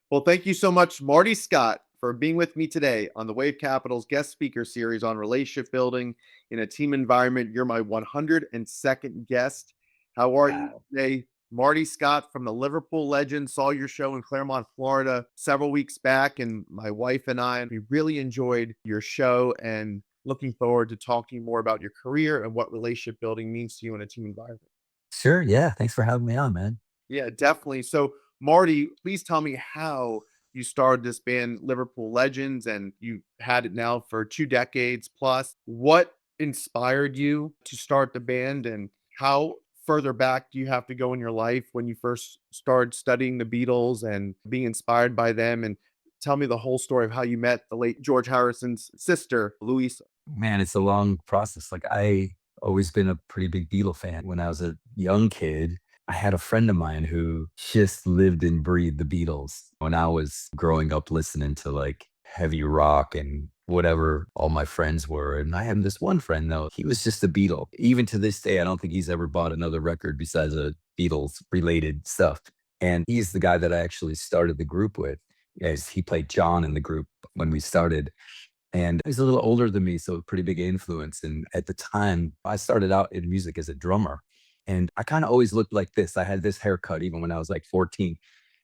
Well, thank you so much, Marty Scott, for being with me today on the Wave Capital's guest speaker series on relationship building in a team environment. You're my 102nd guest. How are you Wow. today? Marty Scott from the Liverpool Legend saw your show in Claremont, Florida several weeks back, and my wife and we really enjoyed your show and looking forward to talking more about your career and what relationship building means to you in a team environment. Sure. Yeah. Thanks for having me on, man. Yeah, definitely. So, Marty, please tell me how you started this band, Liverpool Legends, and you had it now for 2 decades plus. What inspired you to start the band, and how further back do you have to go in your life when you first started studying the Beatles and being inspired by them? And tell me the whole story of how you met the late George Harrison's sister, Louisa. Man, it's a long process. Like I always been a pretty big Beatle fan. When I was a young kid, I had a friend of mine who just lived and breathed the Beatles. When I was growing up listening to like heavy rock and whatever all my friends were. And I had this one friend though, he was just a Beatle. Even to this day, I don't think he's ever bought another record besides a Beatles related stuff. And he's the guy that I actually started the group with. As he played John in the group when we started. And he's a little older than me, so a pretty big influence. And at the time, I started out in music as a drummer. And I kind of always looked like this. I had this haircut even when I was like 14.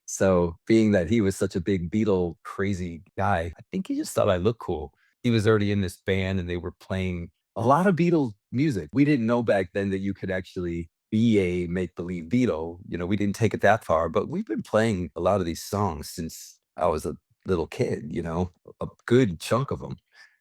So being that he was such a big Beatle crazy guy, I think he just thought I looked cool. He was already in this band and they were playing a lot of Beatles music. We didn't know back then that you could actually be a make believe Beatle. We didn't take it that far, but we've been playing a lot of these songs since I was a little kid, a good chunk of them.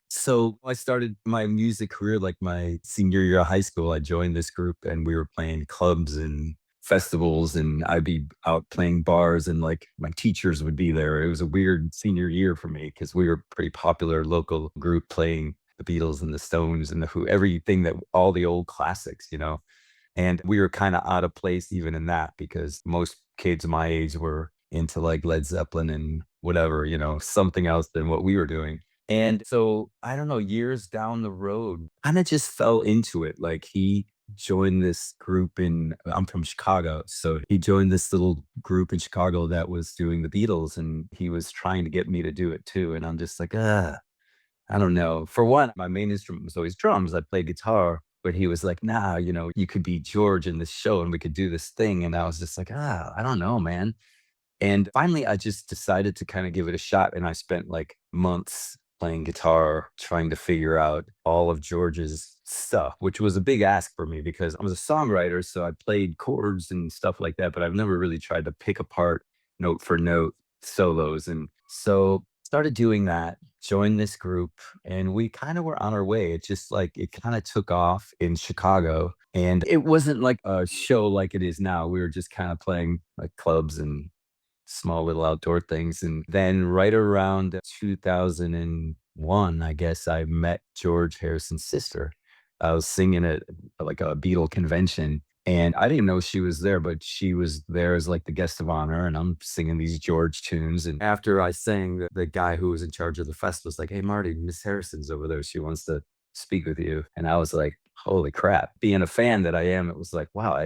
So I started my music career like my senior year of high school. I joined this group and we were playing clubs and festivals, and I'd be out playing bars, and like my teachers would be there. It was a weird senior year for me because we were a pretty popular local group playing the Beatles and the Stones and the Who, everything that all the old classics. And we were kind of out of place even in that because most kids my age were into like Led Zeppelin and whatever, something else than what we were doing. And so I don't know, years down the road, kind of just fell into it. Like he joined this group I'm from Chicago. So he joined this little group in Chicago that was doing the Beatles, and he was trying to get me to do it too. And I'm just like, I don't know. For one, my main instrument was always drums. I played guitar, but he was like, nah, you could be George in this show and we could do this thing. And I was just like, I don't know, man. And finally, I just decided to kind of give it a shot. And I spent like months playing guitar, trying to figure out all of George's stuff, which was a big ask for me because I was a songwriter. So I played chords and stuff like that, but I've never really tried to pick apart note for note solos. And so started doing that, joined this group, and we kind of were on our way. It just like it kind of took off in Chicago. And it wasn't like a show like it is now. We were just kind of playing like clubs and small little outdoor things. And then right around 2001, I guess I met George Harrison's sister. I was singing at like a Beatle convention, and I didn't know she was there, but she was there as like the guest of honor. And I'm singing these George tunes. And after I sang, the guy who was in charge of the festival was like, "Hey, Marty, Miss Harrison's over there. She wants to speak with you." And I was like, holy crap. Being a fan that I am, it was like, wow,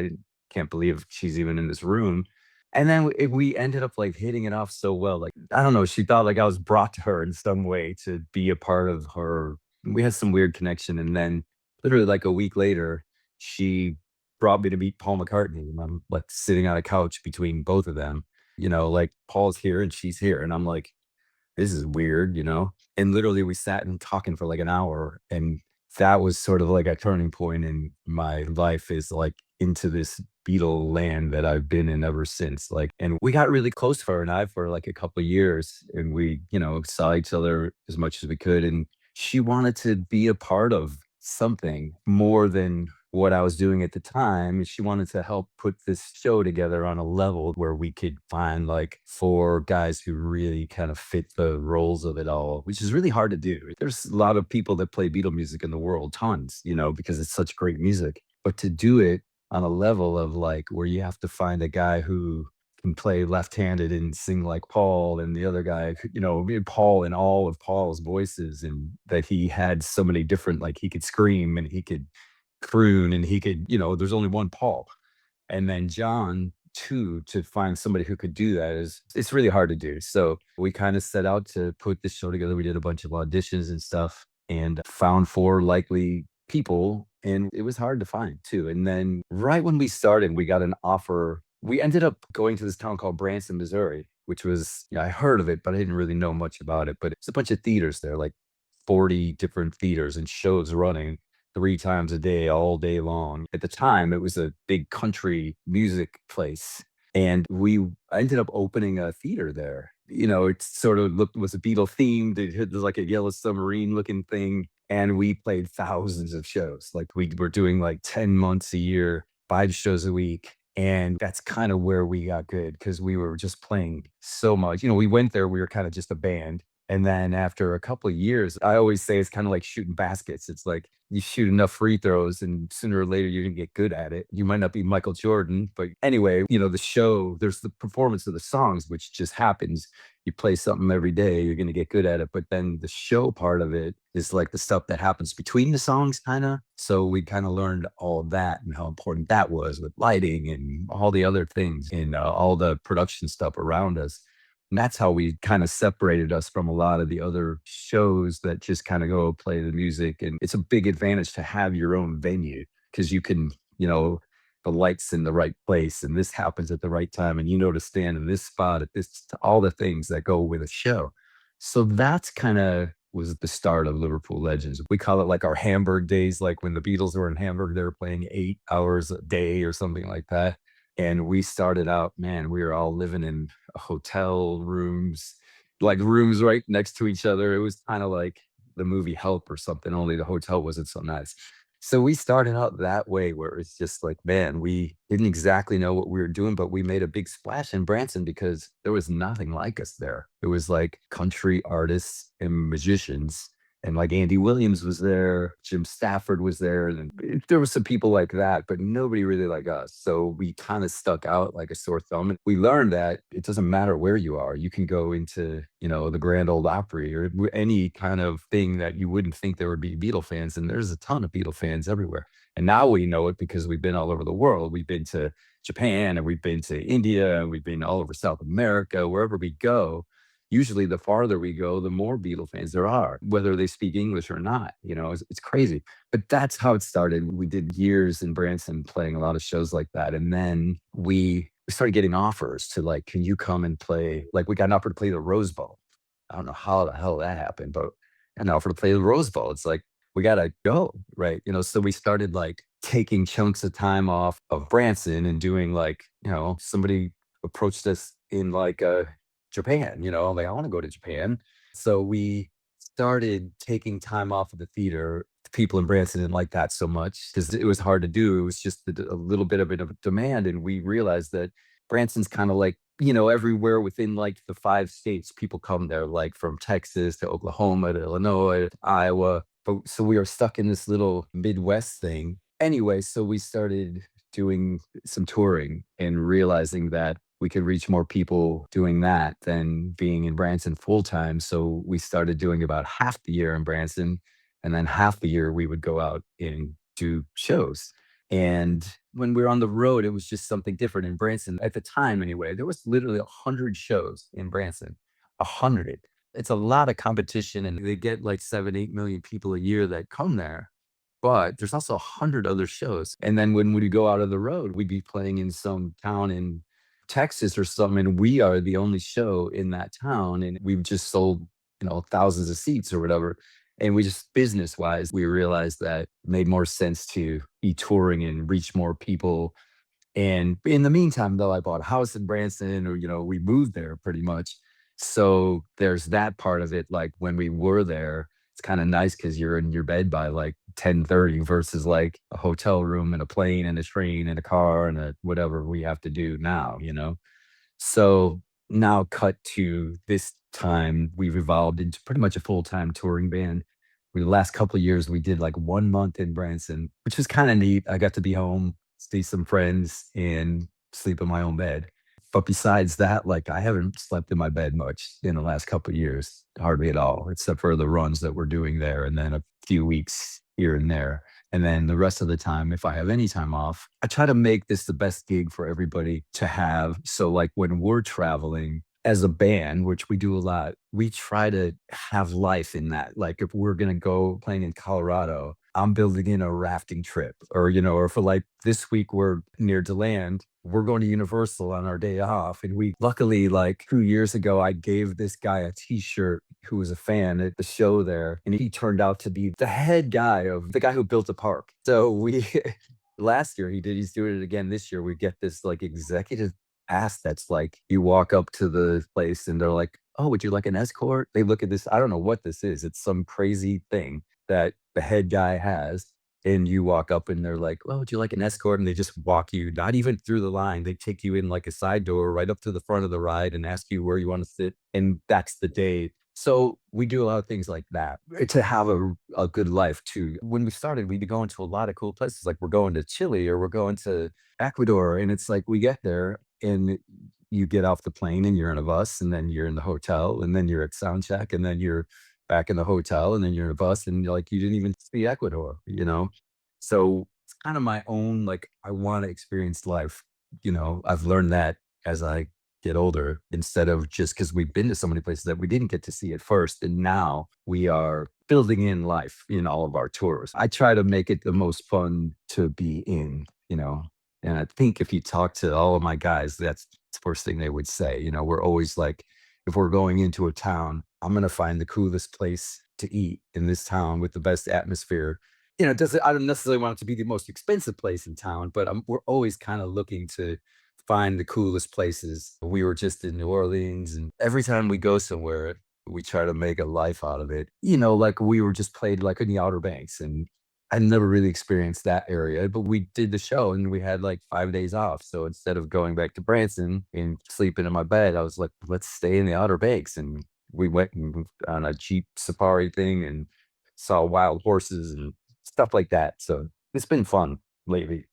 can't believe she's even in this room. And then we ended up, like, hitting it off so well, like, I don't know, she thought, like, I was brought to her in some way to be a part of her. We had some weird connection, and then literally, like, a week later, she brought me to meet Paul McCartney, and I'm, like, sitting on a couch between both of them, like, Paul's here and she's here, and I'm like, "This is weird?" And literally, we sat and talking for, like, an hour, and that was sort of like a turning point in my life is, like, into this Beatle land that I've been in ever since, like and we got really close, her and I, for, like, a couple of years, and we, saw each other as much as we could, and she wanted to be a part of something more than what I was doing at the time. She wanted to help put this show together on a level where we could find like 4 guys who really kind of fit the roles of it all, which is really hard to do. There's a lot of people that play Beatle music in the world, tons, because it's such great music. But to do it on a level of like where you have to find a guy who can play left-handed and sing like Paul, and the other guy, Paul in all of Paul's voices, and that he had so many different, like he could scream and he could croon and he could, there's only one Paul. And then John too, to find somebody who could do that is it's really hard to do. So we kind of set out to put this show together. We did a bunch of auditions and stuff and found four likely people. And it was hard to find too. And then right when we started, we got an offer. We ended up going to this town called Branson, Missouri, which was, I heard of it, but I didn't really know much about it. But it's a bunch of theaters there, like 40 different theaters and shows running 3 times a day, all day long. At the time, it was a big country music place. And we ended up opening a theater there. It sort of was a Beatle themed. It had like a yellow submarine looking thing. And we played thousands of shows. Like we were doing like 10 months a year, 5 shows a week. And that's kind of where we got good because we were just playing so much. We went there, we were kind of just a band. And then after a couple of years, I always say it's kind of like shooting baskets. It's like you shoot enough free throws and sooner or later you're going to get good at it. You might not be Michael Jordan, but anyway, the show, there's the performance of the songs, which just happens. You play something every day, you're going to get good at it. But then the show part of it is like the stuff that happens between the songs, kind of. So we kind of learned all of that and how important that was with lighting and all the other things and all the production stuff around us. And that's how we kind of separated us from a lot of the other shows that just kind of go play the music. And it's a big advantage to have your own venue because you can, the lights in the right place and this happens at the right time and to stand in this spot at this, all the things that go with a show. So that's kind of was the start of Liverpool Legends. We call it like our Hamburg days, like when the Beatles were in Hamburg, they were playing 8 hours a day or something like that. And we started out, man, we were all living in hotel rooms, like rooms right next to each other. It was kind of like the movie Help or something, only the hotel wasn't so nice. So we started out that way where it's just like, man, we didn't exactly know what we were doing, but we made a big splash in Branson because there was nothing like us there. It was like country artists and magicians. And like Andy Williams was there, Jim Stafford was there, and there were some people like that, but nobody really like us. So we kind of stuck out like a sore thumb. And we learned that it doesn't matter where you are. You can go into, the Grand Ole Opry or any kind of thing that you wouldn't think there would be Beatle fans. And there's a ton of Beatle fans everywhere. And now we know it because we've been all over the world. We've been to Japan and we've been to India and we've been all over South America, wherever we go. Usually the farther we go, the more Beatle fans there are, whether they speak English or not. It's crazy. But that's how it started. We did years in Branson playing a lot of shows like that. And then we started getting offers to like, can you come and play? Like we got an offer to play the Rose Bowl. I don't know how the hell that happened, but an offer to play the Rose Bowl. It's like, we got to go, right? So we started like taking chunks of time off of Branson and doing like, somebody approached us in like Japan, like I want to go to Japan. So we started taking time off of the theater. The people in Branson didn't like that so much because it was hard to do. It was just a little bit of a demand. And we realized that Branson's kind of like, everywhere within like the 5 states, people come there, like from Texas to Oklahoma to Illinois, to Iowa. But so we were stuck in this little Midwest thing. Anyway, so we started doing some touring and realizing that we could reach more people doing that than being in Branson full time. So we started doing about half the year in Branson, and then half the year we would go out and do shows. And when we were on the road, it was just something different in Branson. At the time, anyway, there was literally 100 shows in Branson, 100. It's a lot of competition, and they get like 7, 8 million people a year that come there. But there's also 100 other shows. And then when we go out of the road, we'd be playing in some town in Texas or something, and we are the only show in that town, and we've just sold, thousands of seats or whatever. And we just business wise, we realized that it made more sense to be touring and reach more people. And in the meantime, though, I bought a house in Branson, or, we moved there pretty much. So there's that part of it. Like when we were there, it's kind of nice because you're in your bed by like 10:30 versus like a hotel room and a plane and a train and a car and a whatever we have to do now. So now cut to this time, we've evolved into pretty much a full-time touring band. The last couple of years, we did like 1 month in Branson, which was kind of neat. I got to be home, see some friends, and sleep in my own bed. But besides that, like I haven't slept in my bed much in the last couple of years, hardly at all, except for the runs that we're doing there, and then a few weeks here and there. And then the rest of the time, if I have any time off, I try to make this the best gig for everybody to have. So, like when we're traveling as a band, which we do a lot, we try to have life in that. Like if we're going to go playing in Colorado, I'm building in a rafting trip, or, or for like this week, we're near DeLand, we're going to Universal on our day off. And we luckily, like 2 years ago, I gave this guy a t-shirt who was a fan at the show there. And he turned out to be the head guy of the guy who built the park. So we, last year he did, he's doing it again this year. We get this like executive pass that's like, you walk up to the place and they're like, oh, would you like an escort? They look at this. I don't know what this is. It's some crazy thing that the head guy has. And you walk up and they're like, well, would you like an escort? And they just walk you, not even through the line. They take you in like a side door right up to the front of the ride and ask you where you want to sit. And that's the day. So we do a lot of things like that to have a good life too. When we started, we'd be going to a lot of cool places. Like we're going to Chile or we're going to Ecuador. And it's like we get there and you get off the plane and you're in a bus and then you're in the hotel and then you're at sound check and then you're back in the hotel and then you're in a bus and you're like you didn't even see Ecuador. So it's kind of my own, like, I want to experience life. I've learned that as I get older, instead of just because we've been to so many places that we didn't get to see at first. And now we are building in life in all of our tours. I try to make it the most fun to be in. And I think if you talk to all of my guys, that's the first thing they would say. We're always like, if we're going into a town, I'm going to find the coolest place to eat in this town with the best atmosphere. I don't necessarily want it to be the most expensive place in town, but we're always kind of looking to find the coolest places. We were just in New Orleans, and every time we go somewhere, we try to make a life out of it. Like we were just played like in the Outer Banks, and I never really experienced that area, but we did the show and we had like 5 days off. So instead of going back to Branson and sleeping in my bed, I was like, let's stay in the Outer Banks. And we went on a Jeep safari thing and saw wild horses and stuff like that. So it's been fun lately.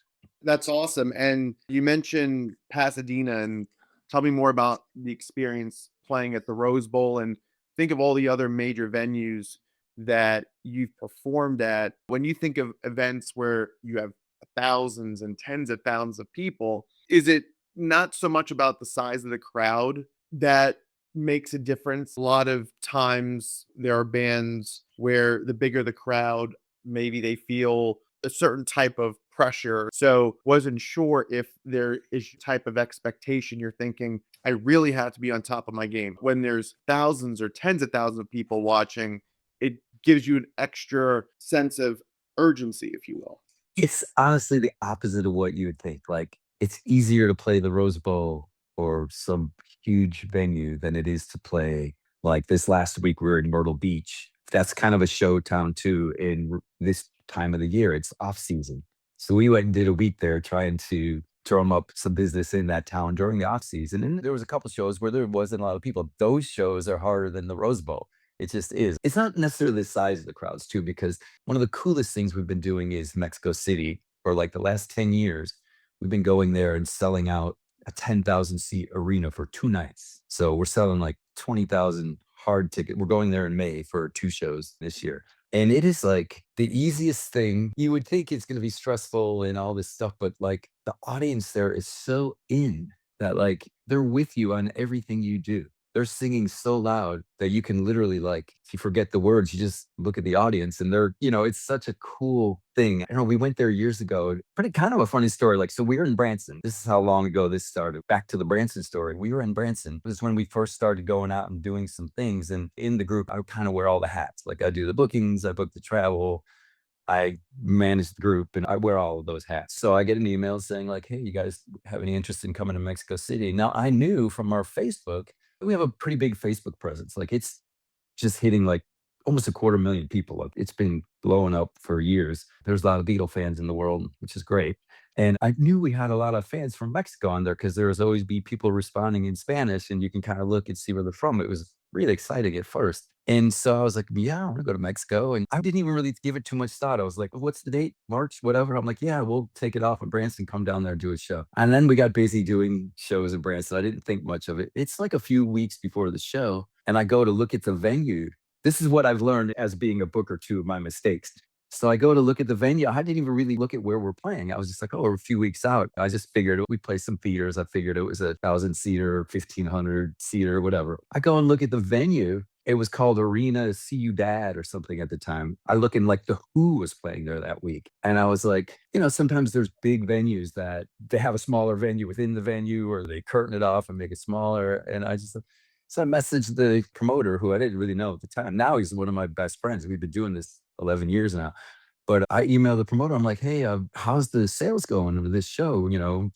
That's awesome. And you mentioned Pasadena, and tell me more about the experience playing at the Rose Bowl, and think of all the other major venues that you've performed at. When you think of events where you have thousands and tens of thousands of people, is it not so much about the size of the crowd that makes a difference? A lot of times there are bands where the bigger the crowd, maybe they feel a certain type of pressure. So wasn't sure if there is a type of expectation you're thinking, I really have to be on top of my game. When there's thousands or tens of thousands of people watching, it gives you an extra sense of urgency, if you will. It's honestly the opposite of what you would think. Like, it's easier to play the Rose Bowl or some huge venue than it is to play. Like this last week, we were in Myrtle Beach. That's kind of a show town too. In this time of the year, it's off season. So we went and did a week there trying to drum up some business in that town during the off season. And there was a couple shows where there wasn't a lot of people. Those shows are harder than the Rose Bowl. It just is. It's not necessarily the size of the crowds too, because one of the coolest things we've been doing is Mexico City. For like the last 10 years, we've been going there and selling out a 10,000 seat arena for 2 nights. So we're selling like 20,000 hard ticket. We're going there in May for 2 shows this year. And it is like the easiest thing. You would think it's going to be stressful and all this stuff, but like the audience there is so in that like they're with you on everything you do. They're singing so loud that you can literally, like, if you forget the words, you just look at the audience and it's such a cool thing. I know we went there years ago. Pretty kind of a funny story. Like, so we were in Branson. This is how long ago this started. Back to the Branson story. We were in Branson. It was when we first started going out and doing some things. And in the group, I kind of wear all the hats. Like I do the bookings, I book the travel, I manage the group, and I wear all of those hats. So I get an email saying like, hey, you guys have any interest in coming to Mexico City? Now I knew from our Facebook, we have a pretty big Facebook presence. Like it's just hitting like almost 250,000 people. Like, it's been blowing up for years. There's a lot of Beatle fans in the world, which is great. And I knew we had a lot of fans from Mexico on there because there was always be people responding in Spanish, and you can kind of look and see where they're from. It was really exciting at first. And so I was like, yeah, I want to go to Mexico. And I didn't even really give it too much thought. I was like, what's the date? March, whatever. I'm like, yeah, we'll take it off in Branson, come down there and do a show. And then we got busy doing shows in Branson. I didn't think much of it. It's like a few weeks before the show. And I go to look at the venue This is what I've learned as being a booker too of my mistakes. So I go to look at the venue. I didn't even really look at where we're playing. I was just like, oh, we're a few weeks out. I just figured we play some theaters. I figured it was 1,000 seater, 1,500 seater, whatever. I go and look at the venue. It was called Arena See You Dad or something at the time. I look and like the Who was playing there that week. And I was like, sometimes there's big venues that they have a smaller venue within the venue or they curtain it off and make it smaller. And so I messaged the promoter who I didn't really know at the time. Now he's one of my best friends. We've been doing this 11 years now. But I emailed the promoter. I'm like, hey, how's the sales going of this show?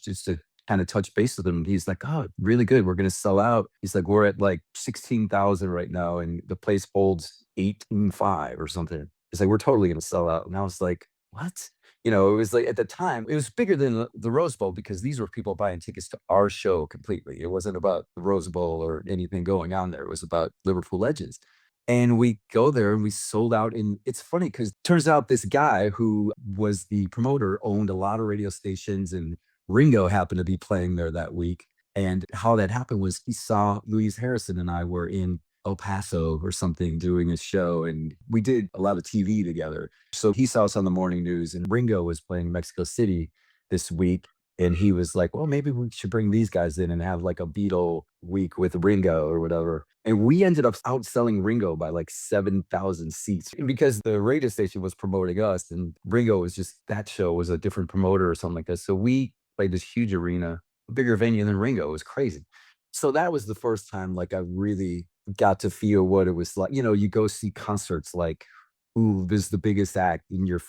Just to kind of touch base with him. He's like, oh, really good. We're going to sell out. He's like, we're at like 16,000 right now, and the place holds 18.5 or something. He's like, we're totally going to sell out. And I was like, what? It was like at the time, it was bigger than the Rose Bowl because these were people buying tickets to our show completely. It wasn't about the Rose Bowl or anything going on there. It was about Liverpool legends. And we go there and we sold out. And it's funny because turns out this guy who was the promoter owned a lot of radio stations, and Ringo happened to be playing there that week. And how that happened was he saw Louise Harrison and I were in El Paso or something doing a show, and we did a lot of TV together. So he saw us on the morning news, and Ringo was playing Mexico City this week. And he was like, well, maybe we should bring these guys in and have like a Beatle week with Ringo or whatever. And we ended up outselling Ringo by like 7,000 seats because the radio station was promoting us, and Ringo was just, that show was a different promoter or something like that. So we played this huge arena, a bigger venue than Ringo. It was crazy. So that was the first time like I really got to feel what it was like. You go see concerts like who is the biggest act in your,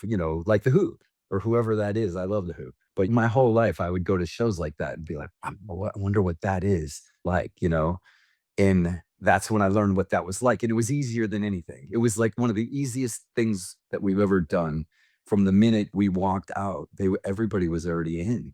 like the Who or whoever that is. I love the Who. But my whole life, I would go to shows like that and be like, I wonder what that is like. And that's when I learned what that was like. And it was easier than anything. It was like one of the easiest things that we've ever done. From the minute we walked out, everybody was already in.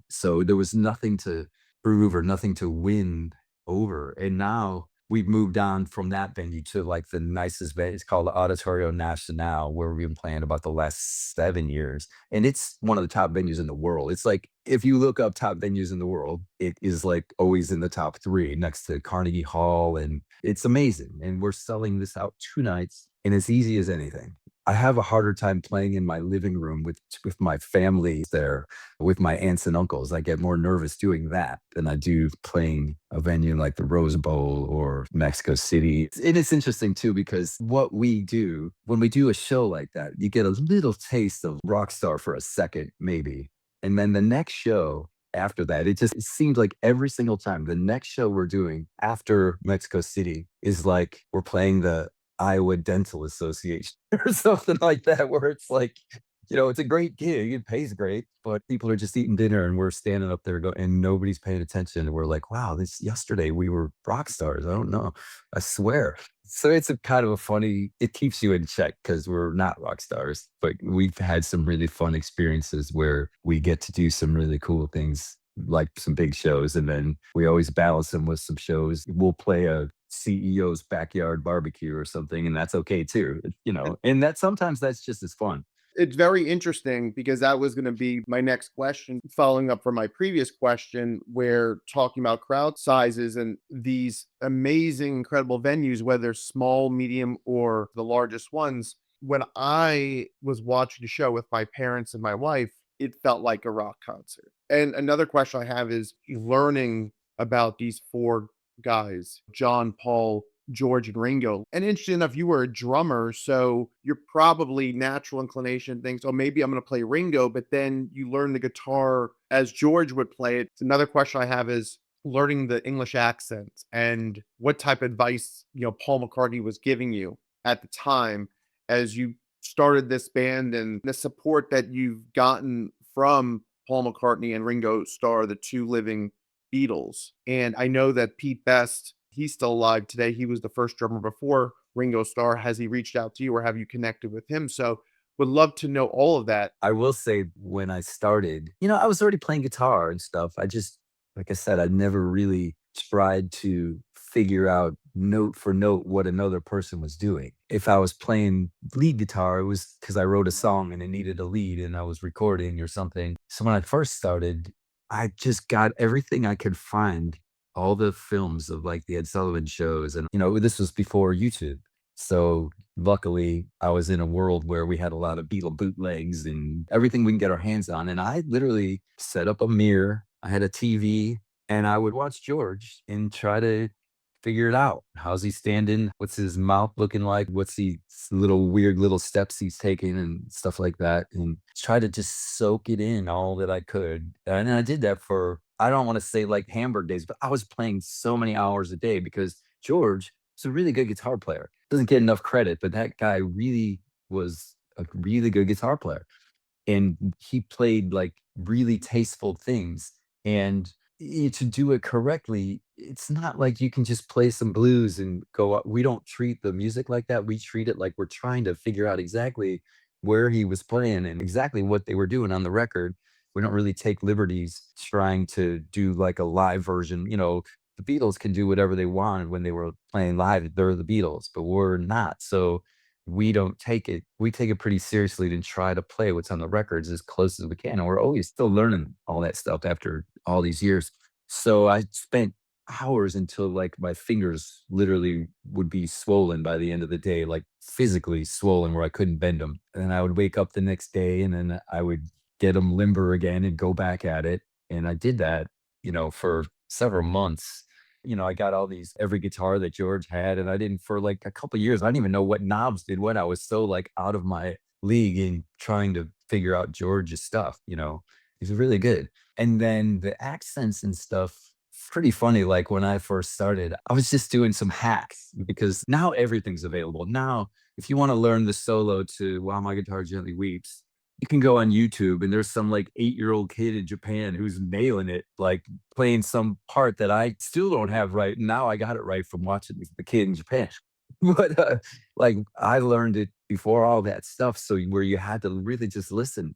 So there was nothing to prove or nothing to win over. And now we've moved on from that venue to like the nicest venue. It's called the Auditorio Nacional, where we've been playing about the last 7 years. And it's one of the top venues in the world. It's like, if you look up top venues in the world, it is like always in the top three next to Carnegie Hall. And it's amazing. And we're selling this out 2 nights, and it's easy as anything. I have a harder time playing in my living room with my family there, with my aunts and uncles. I get more nervous doing that than I do playing a venue like the Rose Bowl or Mexico City. And it's interesting too, because what we do when we do a show like that, you get a little taste of rock star for a second, maybe. And then the next show after that, it seems like every single time the next show we're doing after Mexico City is like we're playing the Iowa Dental Association or something like that, where it's like, it's a great gig. It pays great, but people are just eating dinner and we're standing up there and nobody's paying attention. And we're like, wow, yesterday we were rock stars. I don't know. I swear. So it's a kind of a funny, it keeps you in check because we're not rock stars, but we've had some really fun experiences where we get to do some really cool things, like some big shows. And then we always balance them with some shows. We'll play a CEO's backyard barbecue or something, and that's okay too. And that sometimes that's just as fun. It's very interesting because that was going to be my next question, following up from my previous question, where talking about crowd sizes and these amazing, incredible venues, whether small, medium, or the largest ones. When I was watching the show with my parents and my wife, it felt like a rock concert. And another question I have is learning about these four guys, John, Paul, George, and Ringo. And interesting enough, you were a drummer, so you're probably natural inclination thinks, oh, maybe I'm going to play Ringo, but then you learn the guitar as George would play it. Another question I have is learning the English accent and what type of advice, Paul McCartney was giving you at the time as you started this band, and the support that you've gotten from Paul McCartney and Ringo Starr, the two living Beatles. And I know that Pete Best, he's still alive today. He was the first drummer before Ringo Starr. Has he reached out to you or have you connected with him? So would love to know all of that. I will say when I started, I was already playing guitar and stuff. Like I said, I never really tried to figure out note for note what another person was doing. If I was playing lead guitar, it was because I wrote a song and it needed a lead and I was recording or something. So when I first started, I just got everything I could find, all the films of like the Ed Sullivan shows. And, this was before YouTube. So luckily, I was in a world where we had a lot of Beatle bootlegs and everything we can get our hands on. And I literally set up a mirror. I had a TV and I would watch George and try to figure it out. How's he standing? What's his mouth looking like? What's he little weird little steps he's taking and stuff like that? And try to just soak it in all that I could. And I did that for, I don't want to say like Hamburg days, but I was playing so many hours a day because George is a really good guitar player. Doesn't get enough credit, but that guy really was a really good guitar player. And he played like really tasteful things. And to do it correctly, it's not like you can just play some blues and go up. We don't treat the music like that. We treat it like we're trying to figure out exactly where he was playing and exactly what they were doing on the record. We don't really take liberties trying to do like a live version. The Beatles can do whatever they wanted when they were playing live. They're the Beatles, but we're not. So we don't take it we take it pretty seriously to try to play what's on the records as close as we can, and we're always still learning all that stuff after all these years. So I spent hours until, like, my fingers literally would be swollen by the end of the day, like, physically swollen where I couldn't bend them. And then I would wake up the next day, and then I would get them limber again and go back at it, and I did that, for several months. I got all these every guitar that George had, and I didn't for like a couple years. I didn't even know what knobs did what. I was so like out of my league in trying to figure out George's stuff. He's really good. And then the accents and stuff, pretty funny. Like when I first started, I was just doing some hacks because now everything's available. Now, if you want to learn the solo to While My Guitar Gently Weeps, you can go on YouTube and there's some like 8-year-old kid in Japan who's nailing it, like playing some part that I still don't have right. Now I got it right from watching the kid in Japan. But like I learned it before all that stuff. So where you had to really just listen,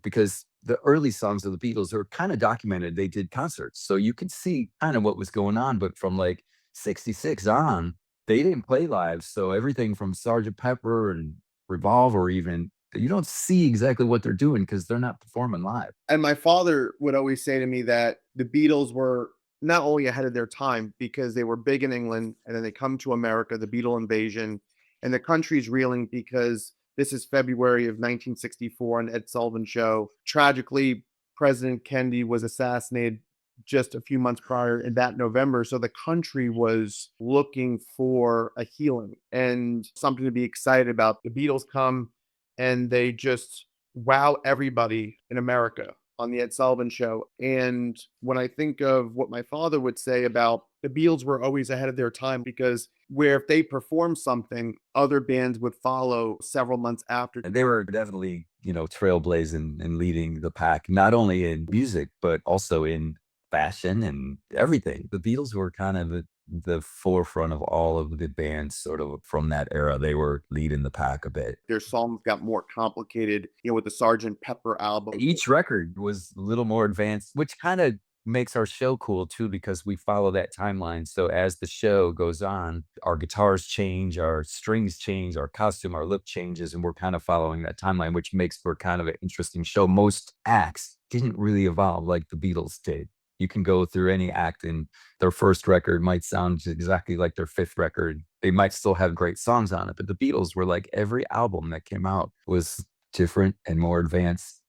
because the early songs of the Beatles are kind of documented. They did concerts. So you could see kind of what was going on. But from like 66 on, they didn't play live. So everything from Sergeant Pepper and Revolver even, you don't see exactly what they're doing because they're not performing live. And my father would always say to me that the Beatles were not only ahead of their time because they were big in England and then they come to America, the Beatle invasion, and the country's reeling because this is February of 1964 on Ed Sullivan Show. Tragically, President Kennedy was assassinated just a few months prior in that November. So the country was looking for a healing and something to be excited about. The Beatles come and they just wow everybody in America on the Ed Sullivan Show. And when I think of what my father would say about the Beatles were always ahead of their time because where if they performed something, other bands would follow several months after. And they were definitely, trailblazing and leading the pack, not only in music, but also in fashion and everything. The Beatles were kind of the forefront of all of the bands sort of from that era. They were leading the pack a bit. Their songs got more complicated, with the Sergeant Pepper album. Each record was a little more advanced, which kind of makes our show cool too, because we follow that timeline. So as the show goes on, our guitars change, our strings change, our costume, our lip changes, and we're kind of following that timeline, which makes for kind of an interesting show. Most acts didn't really evolve like the Beatles did. You can go through any act and their first record might sound exactly like their fifth record. They might still have great songs on it, but the Beatles were like every album that came out was different and more advanced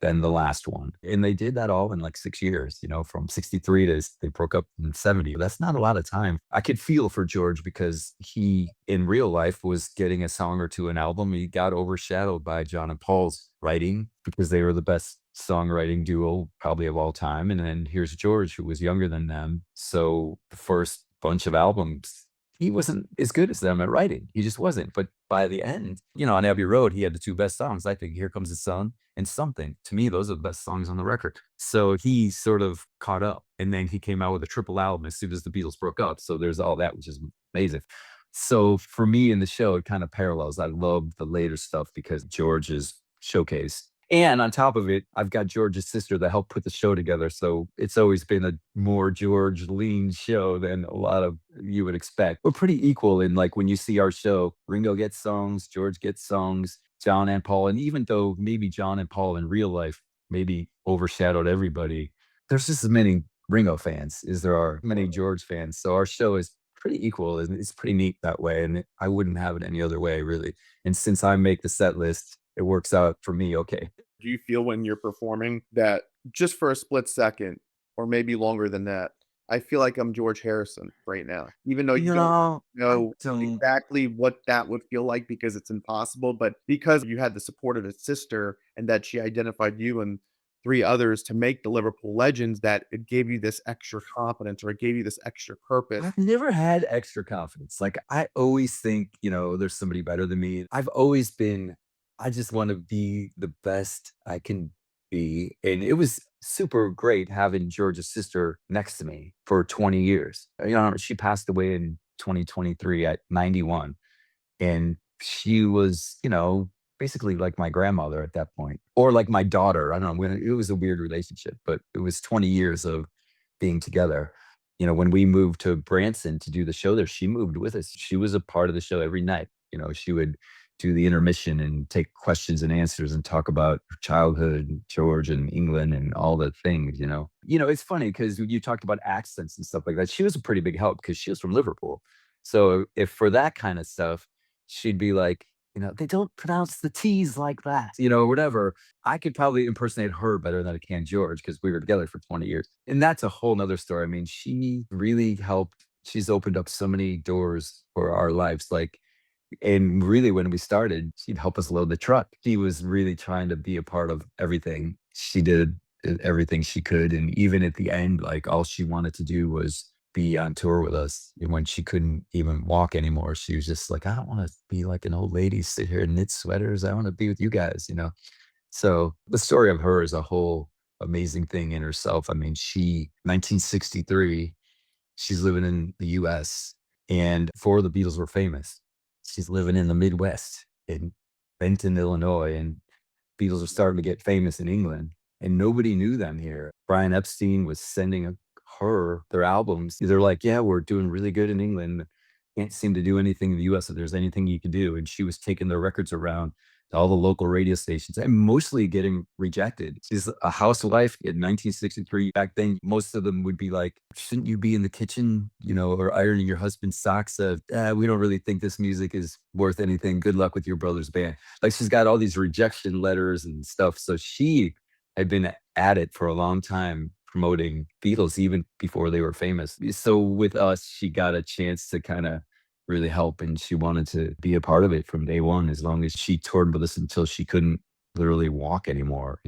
than the last one. And they did that all in like 6 years, from 63 to they broke up in 70. That's not a lot of time. I could feel for George because he, in real life, was getting a song or two an album. He got overshadowed by John and Paul's writing because they were the best songwriting duo probably of all time. And then here's George, who was younger than them. So the first bunch of albums, he wasn't as good as them at writing. He just wasn't. But by the end, on Abbey Road, he had the two best songs. I think Here Comes the Sun and Something. To me, those are the best songs on the record. So he sort of caught up. And then he came out with a triple album as soon as the Beatles broke up. So there's all that, which is amazing. So for me in the show, it kind of parallels. I love the later stuff because George is showcased. And on top of it, I've got George's sister that helped put the show together. So it's always been a more George lean show than a lot of you would expect. We're pretty equal in like when you see our show, Ringo gets songs, George gets songs, John and Paul. And even though maybe John and Paul in real life maybe overshadowed everybody, there's just as many Ringo fans as there are many George fans. So our show is pretty equal, and it's pretty neat that way, and I wouldn't have it any other way, really. And since I make the set list, it works out for me okay. Do you feel when you're performing that just for a split second or maybe longer than that, I feel like I'm George Harrison right now, even though you You don't know, I know don't exactly what that would feel like because it's impossible, but because you had the support of his sister and that she identified you and 3 others to make the Liverpool Legends, that it gave you this extra confidence or it gave you this extra purpose. I've never had extra confidence. Like, I always think, there's somebody better than me. I've always been, I just want to be the best I can be. And it was super great having George's sister next to me for 20 years. She passed away in 2023 at 91. And she was, basically like my grandmother at that point, or like my daughter. I don't know. It was a weird relationship, but it was 20 years of being together. When we moved to Branson to do the show there, she moved with us. She was a part of the show every night. She would do the intermission and take questions and answers and talk about her childhood, and George and England and all the things. It's funny because you talked about accents and stuff like that. She was a pretty big help because she was from Liverpool. So if for that kind of stuff, she'd be like, they don't pronounce the T's like that, whatever. I could probably impersonate her better than I can George because we were together for 20 years. And that's a whole nother story. I mean, she really helped. She's opened up so many doors for our lives. Like, and really, when we started, she'd help us load the truck. She was really trying to be a part of everything. She did everything she could. And even at the end, like, all she wanted to do was be on tour with us. And when she couldn't even walk anymore, she was just like, I don't want to be like an old lady, sit here and knit sweaters. I want to be with you guys. So the story of her is a whole amazing thing in herself. I mean, 1963, she's living in the US, and before the Beatles were famous, she's living in the Midwest in Benton, Illinois, and Beatles are starting to get famous in England, and nobody knew them here. Brian Epstein was sending her their albums. They're like, "Yeah, we're doing really good in England. Can't seem to do anything in the US. If there's anything you could do." And she was taking their records around to all the local radio stations and mostly getting rejected. She's a housewife in 1963. Back then, most of them would be like, "Shouldn't you be in the kitchen, or ironing your husband's socks? We don't really think this music is worth anything. Good luck with your brother's band." Like, she's got all these rejection letters and stuff. So she had been at it for a long time promoting Beatles even before they were famous. So with us, she got a chance to kind of really help, and she wanted to be a part of it from day one, as long as she toured with us until she couldn't literally walk anymore.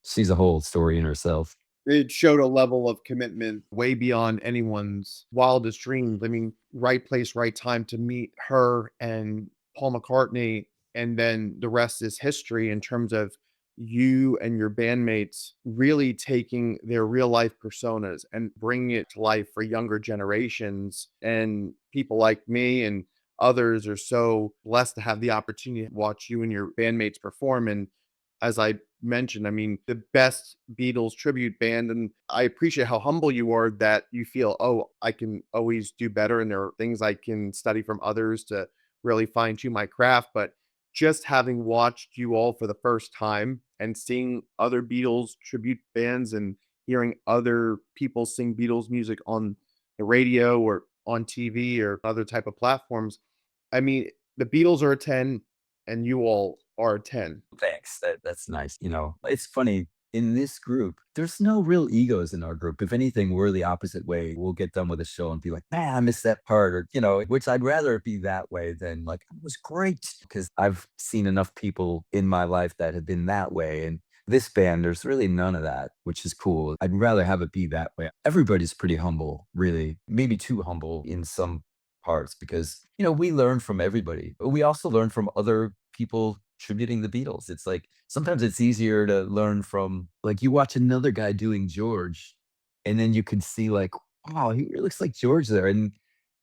She's a whole story in herself. It showed a level of commitment way beyond anyone's wildest dreams. I mean, right place, right time to meet her and Paul McCartney, and then the rest is history in terms of you and your bandmates really taking their real life personas and bringing it to life for younger generations. And people like me and others are so blessed to have the opportunity to watch you and your bandmates perform. And as I mentioned, I mean, the best Beatles tribute band. And I appreciate how humble you are that you feel, oh, I can always do better. And there are things I can study from others to really fine tune my craft. But just having watched you all for the first time and seeing other Beatles tribute bands and hearing other people sing Beatles music on the radio or on TV or other type of platforms, I mean, the Beatles are a 10 and you all are a 10. Thanks. That's nice. It's funny. In this group, there's no real egos in our group. If anything, we're the opposite way. We'll get done with a show and be like, man, I missed that part, or, which I'd rather it be that way than like, it was great. Because I've seen enough people in my life that have been that way. And this band, there's really none of that, which is cool. I'd rather have it be that way. Everybody's pretty humble, really, maybe too humble in some parts because, we learn from everybody. But we also learn from other people tributing the Beatles. It's like sometimes it's easier to learn from, like, you watch another guy doing George, and then you can see like, wow, he really looks like George there. And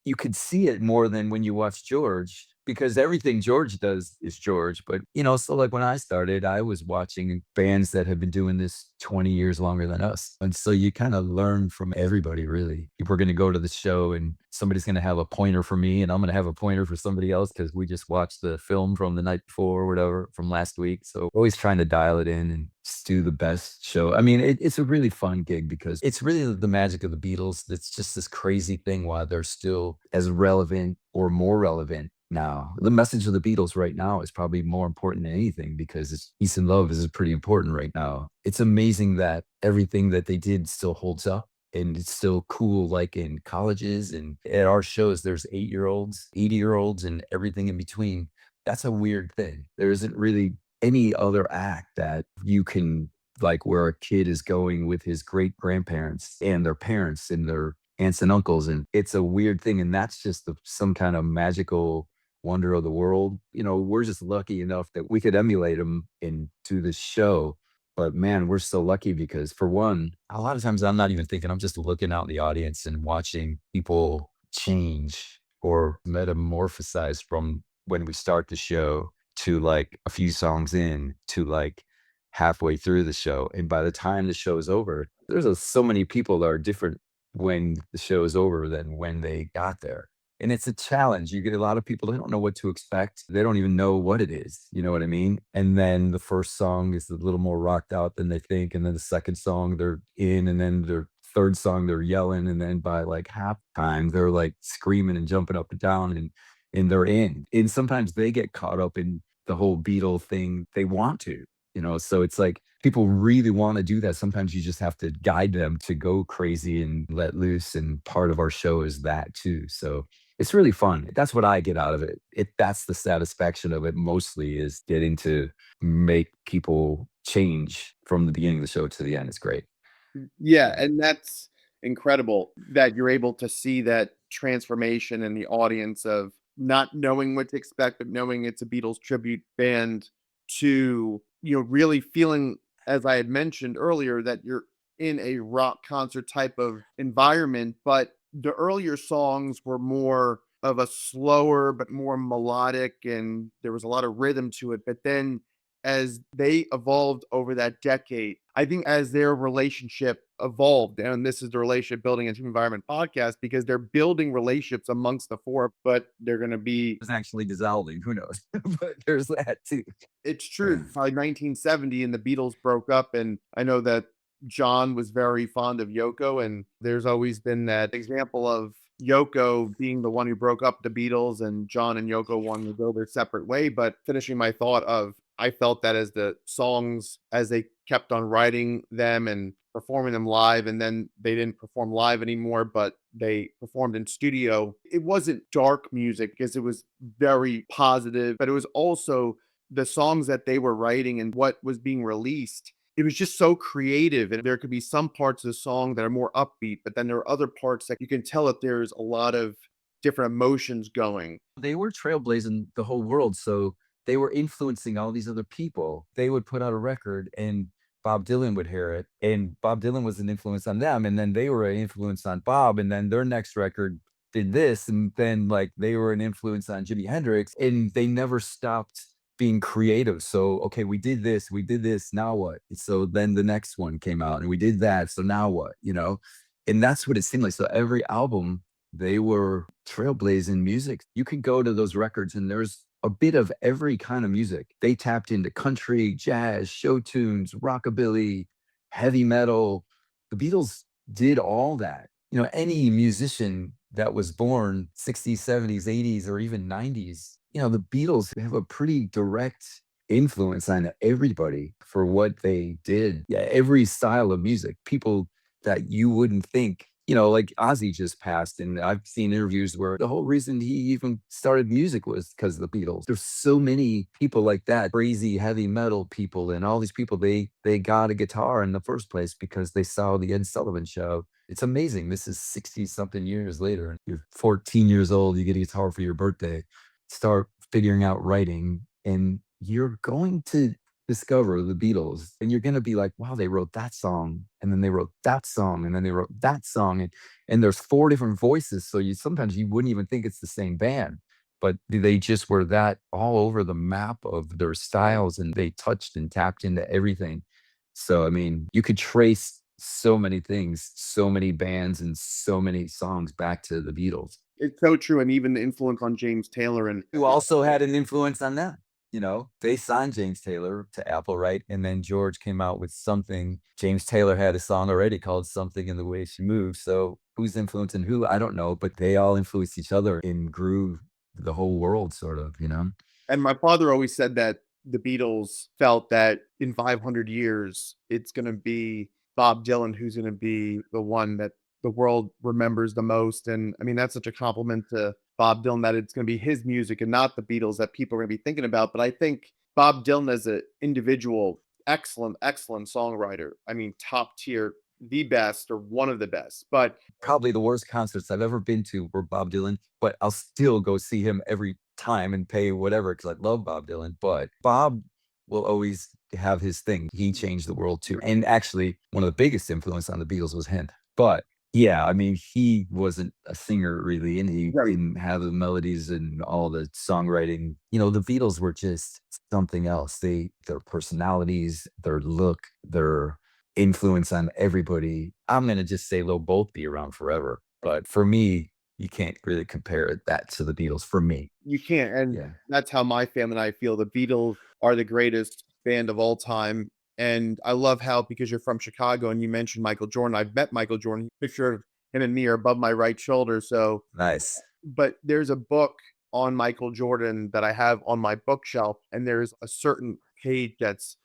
you could see it more than when you watch George. because everything George does is George. But, so like when I started, I was watching bands that have been doing this 20 years longer than us. And so you kind of learn from everybody, really. If we're going to go to the show and somebody's going to have a pointer for me and I'm going to have a pointer for somebody else because we just watched the film from the night before or whatever from last week. So always trying to dial it in and just do the best show. I mean, it's a really fun gig because it's really the magic of the Beatles. It's just this crazy thing while they're still as relevant or more relevant now. The message of the Beatles right now is probably more important than anything because peace and love is pretty important right now. It's amazing that everything that they did still holds up and it's still cool, like in colleges and at our shows, there's 8-year-olds, 80-year-olds, and everything in between. That's a weird thing. There isn't really any other act that you can like where a kid is going with his great grandparents and their parents and their aunts and uncles. And it's a weird thing. And that's just some kind of magical wonder of the world. We're just lucky enough that we could emulate them and do this show. But man, we're so lucky because for one, a lot of times I'm not even thinking, I'm just looking out in the audience and watching people change or metamorphosize from when we start the show to like a few songs in to like halfway through the show. And by the time the show is over, there's so many people that are different when the show is over than when they got there. And it's a challenge. You get a lot of people, they don't know what to expect. They don't even know what it is. You know what I mean? And then the first song is a little more rocked out than they think. And then the second song they're in, and then their third song they're yelling. And then by like halftime, they're like screaming and jumping up and down and they're in. And sometimes they get caught up in the whole Beatle thing. They want to. So it's like people really want to do that. Sometimes you just have to guide them to go crazy and let loose. And part of our show is that too. So it's really fun. That's what I get out of it. That's the satisfaction of it mostly is getting to make people change from the beginning of the show to the end. It's great. Yeah, and that's incredible that you're able to see that transformation in the audience of not knowing what to expect, but knowing it's a Beatles tribute band to, really feeling, as I had mentioned earlier, that you're in a rock concert type of environment, but the earlier songs were more of a slower but more melodic and there was a lot of rhythm to it. But then as they evolved over that decade, I think as their relationship evolved, and this is the relationship building and team environment podcast, because they're building relationships amongst the four, but they're going to be, It's actually dissolving. Who knows? But there's that too. it's true. Probably 1970 and the Beatles broke up. And I know that John was very fond of Yoko. And there's always been that example of Yoko being the one who broke up the Beatles and John and Yoko wanting to go their separate way. But finishing my thought of, I felt that as the songs, as they kept on writing them and performing them live, and then they didn't perform live anymore, but they performed in studio. It wasn't dark music because it was very positive, but it was also the songs that they were writing and what was being released. It was just so creative. And there could be some parts of the song that are more upbeat, but then there are other parts that you can tell that there's a lot of different emotions going. They were trailblazing the whole world. So they were influencing all these other people. They would put out a record and Bob Dylan would hear it. And Bob Dylan was an influence on them. And then they were an influence on Bob. And then their next record did this. And then like they were an influence on Jimi Hendrix. And they never stopped being creative. So, okay, we did this, now what? So then the next one came out and we did that. So now what? And that's what it seemed like. So every album, they were trailblazing music. You could go to those records and there's a bit of every kind of music. They tapped into country, jazz, show tunes, rockabilly, heavy metal. The Beatles did all that. Any musician that was born 60s, 70s, 80s, or even 90s, the Beatles have a pretty direct influence on everybody for what they did. Yeah, every style of music, people that you wouldn't think, like Ozzy just passed, and I've seen interviews where the whole reason he even started music was because of the Beatles. There's so many people like that, crazy heavy metal people, and all these people, they got a guitar in the first place because they saw the Ed Sullivan Show. It's amazing. This is 60 something years later. You're 14 years old, you get a guitar for your birthday, start figuring out writing, and you're going to discover the Beatles and you're going to be like, wow, they wrote that song and then they wrote that song and then they wrote that song, and there's 4 different voices, so sometimes you wouldn't even think it's the same band. but they just were that all over the map of their styles, and they touched and tapped into everything. So, I mean, you could trace so many things, so many bands, and so many songs back to the Beatles. It's so true, and even the influence on James Taylor and Who also had an influence on them. You know, they signed James Taylor to Apple, right? And then George came out with something. James Taylor had a song already called Something in the Way She Moves. So who's influencing who? I don't know, but they all influenced each other and grew the whole world, sort of, you know? And my father always said that the Beatles felt that in 500 years, it's going to be Bob Dylan who's going to be the one that the world remembers the most. And I mean, that's such a compliment to Bob Dylan that it's going to be his music and not the Beatles that people are going to be thinking about. But I think Bob Dylan as an individual, excellent, excellent songwriter. I mean, top tier, the best or one of the best. But Probably the worst concerts I've ever been to were Bob Dylan, but I'll still go see him every time and pay whatever because I love Bob Dylan. But Bob will always have his thing. He changed the world too. And actually, one of the biggest influence on the Beatles was him. But yeah, I mean, he wasn't a singer really, and he right, didn't have the melodies and all the songwriting. You know, the Beatles were just something else. Their personalities, their look, their influence on everybody. I'm gonna just say they'll both be around forever. But for me, you can't really compare that to the Beatles for me. you can't. And Yeah. that's how my family and I feel. The Beatles are the greatest band of all time. And I love how, because you're from Chicago and you mentioned Michael Jordan, I've met Michael Jordan. Picture of him and me are above my right shoulder. So, Nice. but there's a book on Michael Jordan that I have on my bookshelf, and there's a certain page that's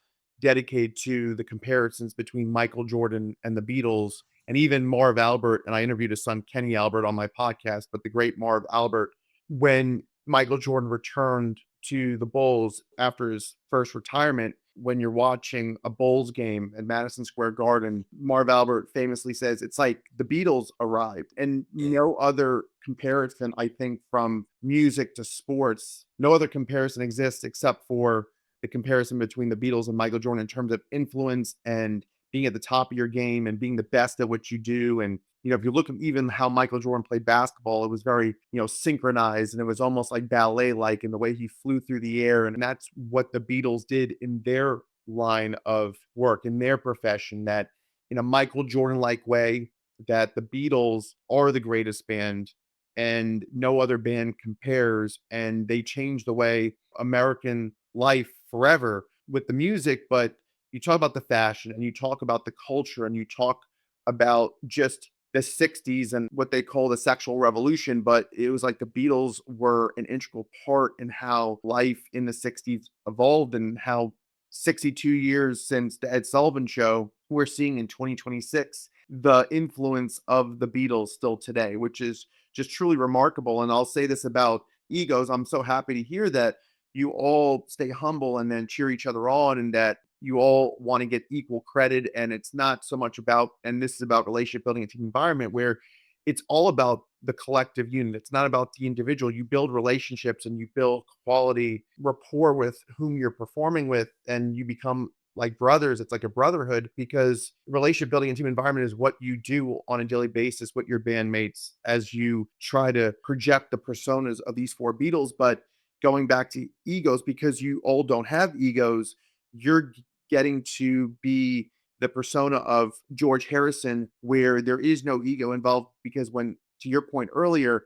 dedicated to the comparisons between Michael Jordan and the Beatles, and even Marv Albert. And I interviewed his son Kenny Albert on my podcast, but the great Marv Albert, when Michael Jordan returned to the Bulls after his first retirement, when you're watching a Bulls game at Madison Square Garden, Marv Albert famously says, it's like the Beatles arrived. And no other comparison, I think, from music to sports, no other comparison exists except for the comparison between the Beatles and Michael Jordan in terms of influence and being at the top of your game and being the best at what you do. And if you look at even how Michael Jordan played basketball, it was very, synchronized, and it was almost like ballet like in the way he flew through the air. And that's what the Beatles did in their line of work, in their profession, that in a Michael Jordan like way, that the Beatles are the greatest band and no other band compares. And they changed the way American life forever with the music. But you talk about the fashion and you talk about the culture and you talk about just the 60s and what they call the sexual revolution, but it was like the Beatles were an integral part in how life in the 60s evolved, and how 62 years since the Ed Sullivan Show, we're seeing in 2026 the influence of the Beatles still today, which is just truly remarkable. And I'll say this about egos. I'm so happy to hear that you all stay humble and then cheer each other on, and that you all want to get equal credit. And it's not so much about, and this is about relationship building and team environment, where it's all about the collective unit. It's not about the individual. You build relationships and you build quality rapport with whom you're performing with, and you become like brothers. It's like a brotherhood, because relationship building and team environment is what you do on a daily basis with your bandmates as you try to project the personas of these four Beatles. But going back to egos, because you all don't have egos, you're getting to be the persona of George Harrison, where there is no ego involved. Because when, to your point earlier,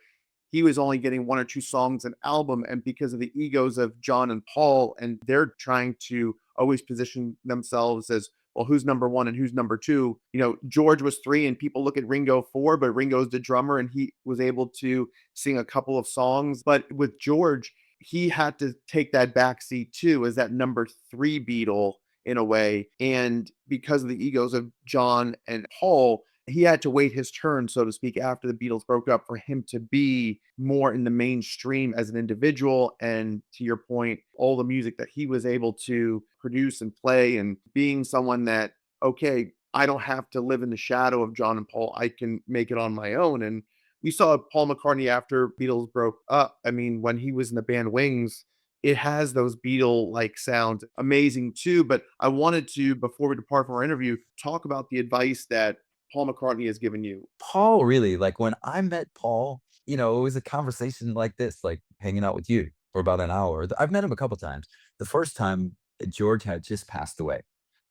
he was only getting one or two songs an album, and because of the egos of John and Paul, and they're trying to always position themselves as, well, who's number one and who's number two. George was three, and people look at Ringo four, but Ringo's the drummer, and he was able to sing a couple of songs. But with George, he had to take that backseat too, as that number three Beatle in a way. And because of the egos of John and Paul, he had to wait his turn, so to speak, after the Beatles broke up, for him to be more in the mainstream as an individual. And to your point, all the music that he was able to produce and play, and being someone that, okay, I don't have to live in the shadow of John and Paul, I can make it on my own. And we saw Paul McCartney after Beatles broke up. I mean, when he was in the band Wings, it has those Beatle like sounds, amazing too. But I wanted to, before we depart from our interview, talk about the advice that Paul McCartney has given you. Paul really, like, when I met Paul, it was a conversation like this, like hanging out with you for about an hour. I've met him a couple times. The first time, George had just passed away.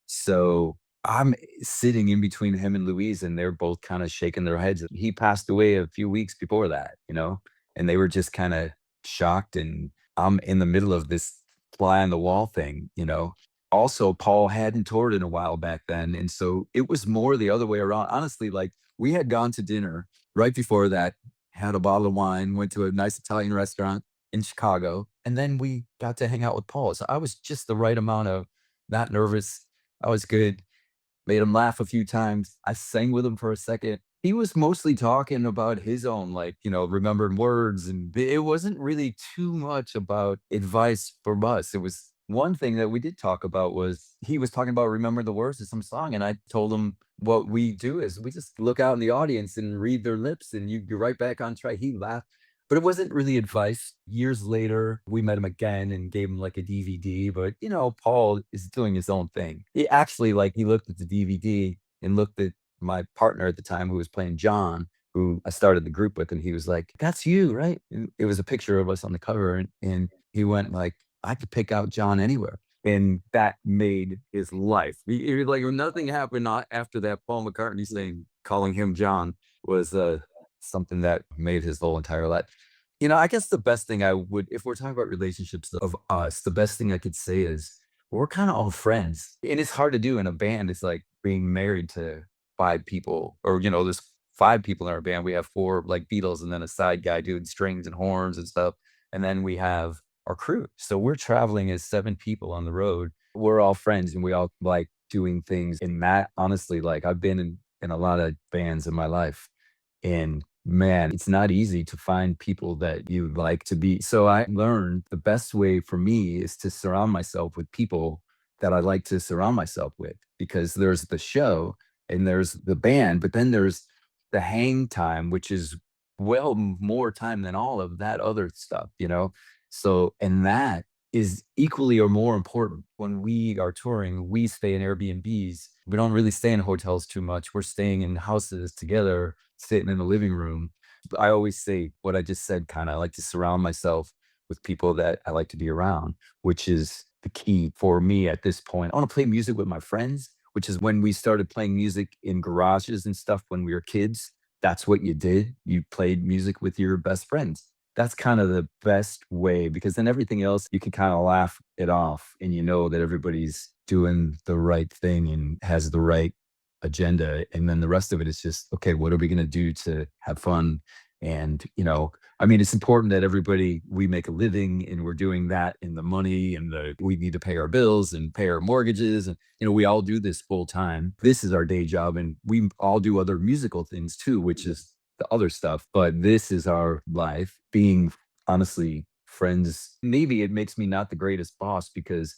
So I'm sitting in between him and Louise, and they're both kind of shaking their heads. He passed away a few weeks before that, and they were just kind of shocked. And I'm in the middle of this fly on the wall thing. Also, Paul hadn't toured in a while back then. And so it was more the other way around. Honestly, like we had gone to dinner right before that, had a bottle of wine, went to a nice Italian restaurant in Chicago, and then we got to hang out with Paul. So I was just the right amount of not nervous. I was good. Made him laugh a few times. I sang with him for a second. He was mostly talking about his own, like, remembering words, and it wasn't really too much about advice from us. It was one thing that we did talk about was he was talking about remembering the words of some song, and I told him what we do is we just look out in the audience and read their lips, and you're right back on track. He laughed, but it wasn't really advice. Years later, we met him again and gave him like a DVD. But Paul is doing his own thing. He actually, like, he looked at the DVD and looked at my partner at the time who was playing John, who I started the group with, and he was like, "That's you, right?" And it was a picture of us on the cover, and he went like, "I could pick out John anywhere." And that made his life. Like nothing happened after that. Paul McCartney saying, calling him John was something that made his whole entire life. I guess the best thing I would, if we're talking about relationships of us, the best thing I could say is we're kind of all friends. And it's hard to do in a band. It's like being married to five people, or there's five people in our band. We have four like Beatles and then a side guy doing strings and horns and stuff. And then we have our crew. So we're traveling as seven people on the road. We're all friends and we all like doing things. And that, honestly, like I've been in a lot of bands in my life. And man, it's not easy to find people that you like to be. So I learned the best way for me is to surround myself with people that I like to surround myself with, because there's the show and there's the band, but then there's the hang time, which is more time than all of that other stuff. So, and that is equally or more important. When we are touring, we stay in Airbnbs. We don't really stay in hotels too much. We're staying in houses together, sitting in the living room. I always say what I just said, kind of. I like to surround myself with people that I like to be around, which is the key for me at this point. I want to play music with my friends, which is when we started playing music in garages and stuff when we were kids. That's what you did. You played music with your best friends. That's kind of the best way, because then everything else you can kind of laugh it off and you know that everybody's doing the right thing and has the right agenda. And then the rest of it is just, okay, what are we going to do to have fun? And I mean, it's important that we make a living and we're doing that in the money and we need to pay our bills and pay our mortgages. And we all do this full time. This is our day job, and we all do other musical things too, which is the other stuff. But this is our life. Being honestly friends, maybe it makes me not the greatest boss, because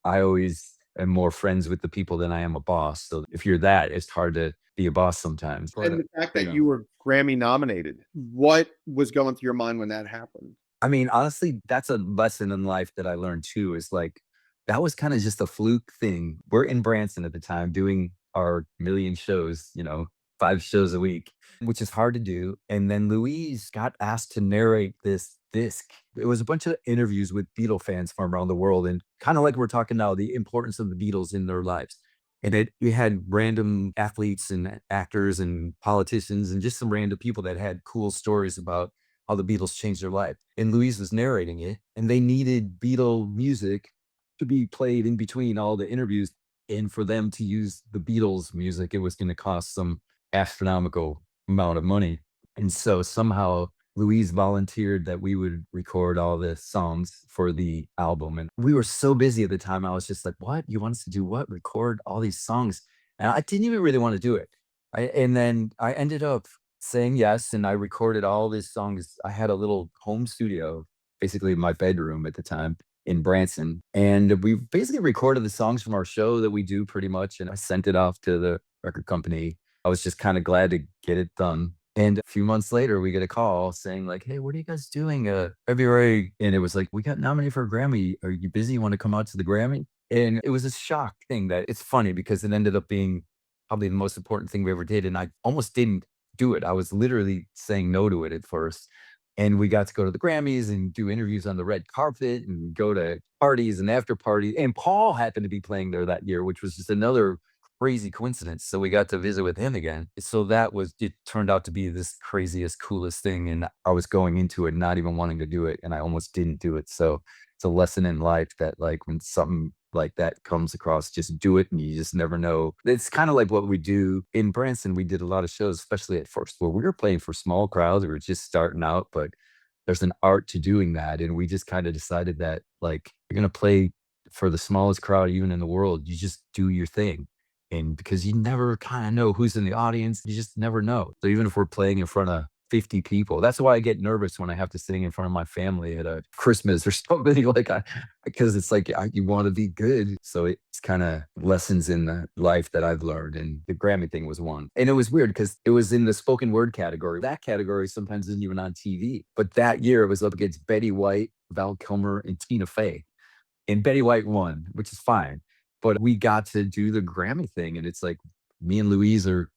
I always am more friends with the people than I am a boss. So if you're that, it's hard to be a boss sometimes. And the fact that you were Grammy nominated, what was going through your mind when that happened? I mean, honestly, that's a lesson in life that I learned too, is like, that was kind of just a fluke thing. We're in Branson at the time doing our million shows, 5 shows a week, which is hard to do. And then Louise got asked to narrate this disc. It was a bunch of interviews with Beatle fans from around the world. And kind of like we're talking now, the importance of the Beatles in their lives. And we had random athletes and actors and politicians and just some random people that had cool stories about how the Beatles changed their life. And Louise was narrating it, and they needed Beatle music to be played in between all the interviews. And for them to use the Beatles music, it was going to cost some astronomical amount of money. And so somehow Louise volunteered that we would record all the songs for the album. And we were so busy at the time. I was just like, what? You want us to do what? Record all these songs? And I didn't even really want to do it. And then I ended up saying yes. And I recorded all these songs. I had a little home studio, basically my bedroom at the time in Branson. And we basically recorded the songs from our show that we do pretty much. And I sent it off to the record company. I was just kind of glad to get it done. And a few months later, we get a call saying like, "Hey, what are you guys doing February?" And it was like, "We got nominated for a Grammy. Are you busy? You want to come out to the Grammy?" And it was a shock thing. That it's funny because it ended up being probably the most important thing we ever did. And I almost didn't do it. I was literally saying no to it at first. And we got to go to the Grammys and do interviews on the red carpet and go to parties and after parties. And Paul happened to be playing there that year, which was just another crazy coincidence. So we got to visit with him again. So that was, it turned out to be this craziest, coolest thing. And I was going into it not even wanting to do it. And I almost didn't do it. So it's a lesson in life that, like, when something like that comes across, just do it, and you just never know. It's kind of like what we do in Branson. We did a lot of shows, especially at first, where we were playing for small crowds. We were just starting out, but there's an art to doing that. And we just kind of decided that, like, you're going to play for the smallest crowd, even in the world. You just do your thing. And because you never kind of know who's in the audience, you just never know. So even if we're playing in front of 50 people, that's why I get nervous when I have to sing in front of my family at a Christmas or something, like, because it's like, you want to be good. So it's kind of lessons in the life that I've learned. And the Grammy thing was one. And it was weird because it was in the spoken word category. That category sometimes isn't even on TV. But that year it was up against Betty White, Val Kilmer, and Tina Fey. And Betty White won, which is fine. But we got to do the Grammy thing. And it's like, me and Louise are,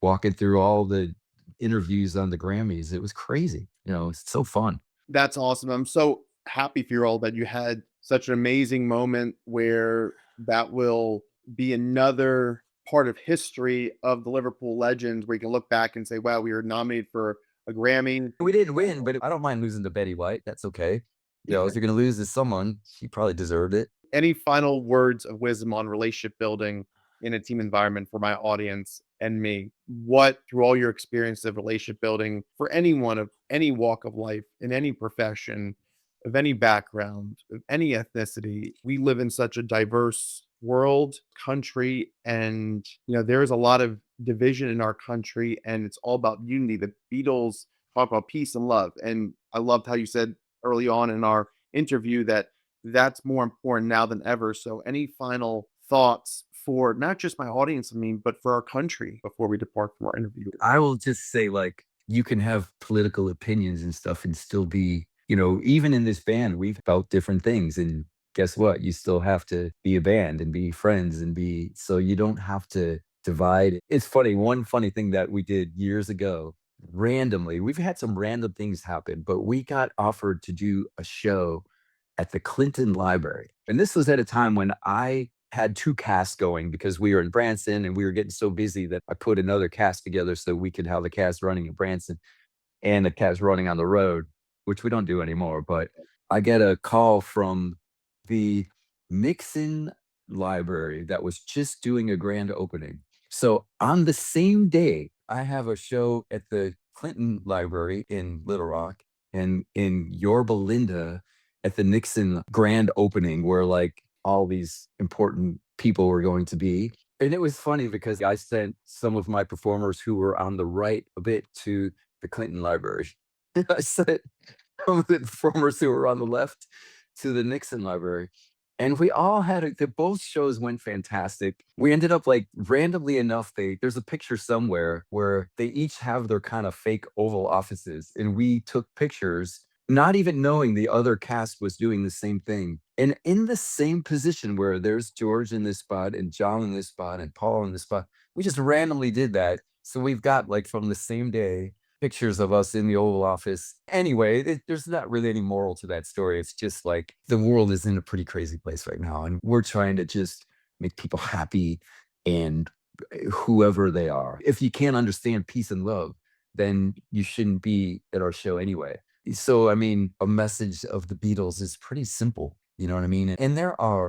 walking through all the interviews on the Grammys. It was crazy. It's so fun. That's awesome. I'm so happy for you all that you had such an amazing moment where that will be another part of history of the Liverpool Legends, where you can look back and say, wow, we were nominated for a Grammy. We didn't win, but I don't mind losing to Betty White. That's okay. If you're going to lose to someone, she probably deserved it. Any final words of wisdom on relationship building in a team environment for my audience and me? What, through all your experience of relationship building for anyone of any walk of life, in any profession, of any background, of any ethnicity, we live in such a diverse world, country, and there is a lot of division in our country, and it's all about unity. The Beatles talk about peace and love, and I loved how you said early on in our interview that that's more important now than ever. So any final thoughts for not just my audience, but for our country before we depart from our interview? I will just say, like, you can have political opinions and stuff and still be, even in this band, we've about different things. And guess what? You still have to be a band and be friends so you don't have to divide. It's funny. One funny thing that we did years ago, randomly, we've had some random things happen, but we got offered to do a show at the Clinton Library. And this was at a time when I had two casts going because we were in Branson and we were getting so busy that I put another cast together so we could have the cast running in Branson and the cast running on the road, which we don't do anymore. But I get a call from the Nixon Library that was just doing a grand opening. So on the same day, I have a show at the Clinton Library in Little Rock and in Yorba Linda at the Nixon grand opening, where, like, all these important people were going to be. And it was funny because I sent some of my performers who were on the right a bit to the Clinton Library. I sent some of the performers who were on the left to the Nixon Library. And we all both shows went fantastic. We ended up, like, randomly enough, there's a picture somewhere where they each have their kind of fake Oval Offices. And we took pictures, not even knowing the other cast was doing the same thing. And in the same position where there's George in this spot and John in this spot and Paul in this spot, we just randomly did that. So we've got, like, from the same day, pictures of us in the Oval Office. Anyway, there's not really any moral to that story. It's just like the world is in a pretty crazy place right now. And we're trying to just make people happy, and whoever they are. If you can't understand peace and love, then you shouldn't be at our show anyway. So, a message of the Beatles is pretty simple. You know what I mean? And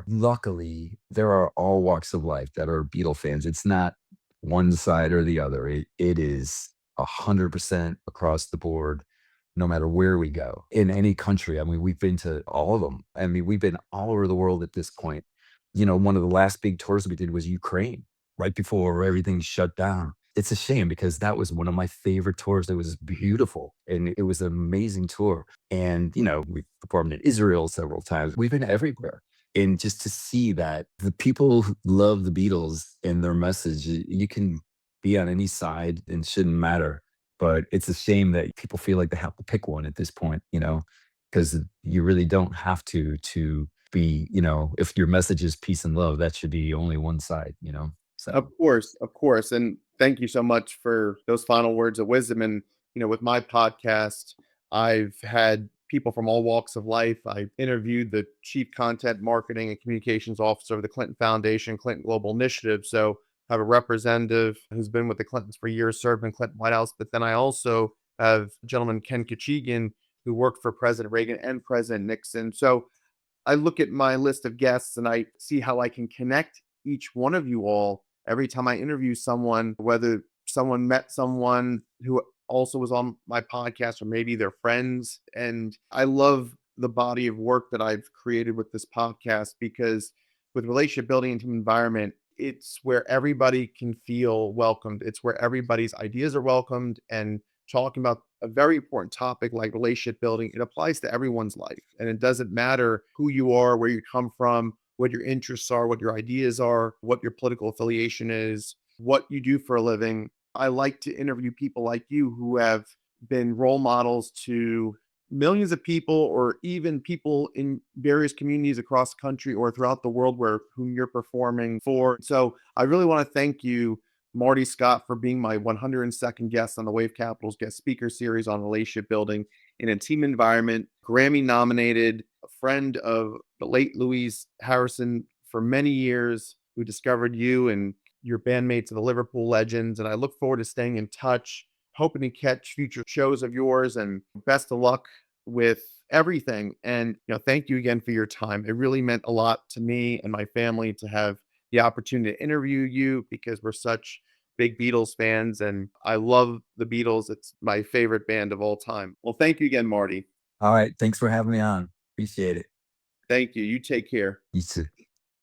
luckily, there are all walks of life that are Beatle fans. It's not one side or the other. It is 100% across the board, no matter where we go in any country. We've been to all of them. We've been all over the world at this point. One of the last big tours we did was Ukraine, right before everything shut down. It's a shame because that was one of my favorite tours. It was beautiful and it was an amazing tour. And, we performed in Israel several times. We've been everywhere. And just to see that the people who love the Beatles and their message, you can be on any side and shouldn't matter. But it's a shame that people feel like they have to pick one at this point, because you really don't have to be, if your message is peace and love, that should be only one side, so. Of course. And Thank you so much for those final words of wisdom. And, with my podcast, I've had people from all walks of life. I interviewed the chief content marketing and communications officer of the Clinton Foundation, Clinton Global Initiative. So I have a representative who's been with the Clintons for years, served in Clinton White House. But then I also have gentleman Ken Kachigian, who worked for President Reagan and President Nixon. So I look at my list of guests and I see how I can connect each one of you all every time I interview someone, whether someone met someone who also was on my podcast or maybe they're friends. And I love the body of work that I've created with this podcast because with relationship building and team environment, it's where everybody can feel welcomed. It's where everybody's ideas are welcomed, and talking about a very important topic like relationship building, it applies to everyone's life. And it doesn't matter who you are, where you come from, what your interests are, what your ideas are, what your political affiliation is, what you do for a living. I like to interview people like you who have been role models to millions of people or even people in various communities across the country or throughout the world where whom you're performing for. So I really want to thank you, Marty Scott, for being my 102nd guest on the WaveCapital's guest speaker series on relationship building in a team environment. Grammy nominated, a friend of the late Louise Harrison for many years, who discovered you and your bandmates of the Liverpool Legends. And I look forward to staying in touch, hoping to catch future shows of yours, and best of luck with everything. And, thank you again for your time. It really meant a lot to me and my family to have the opportunity to interview you because we're such big Beatles fans and I love the Beatles. It's my favorite band of all time. Well, thank you again, Marty. All right. Thanks for having me on. Appreciate it. Thank you. You take care. You too.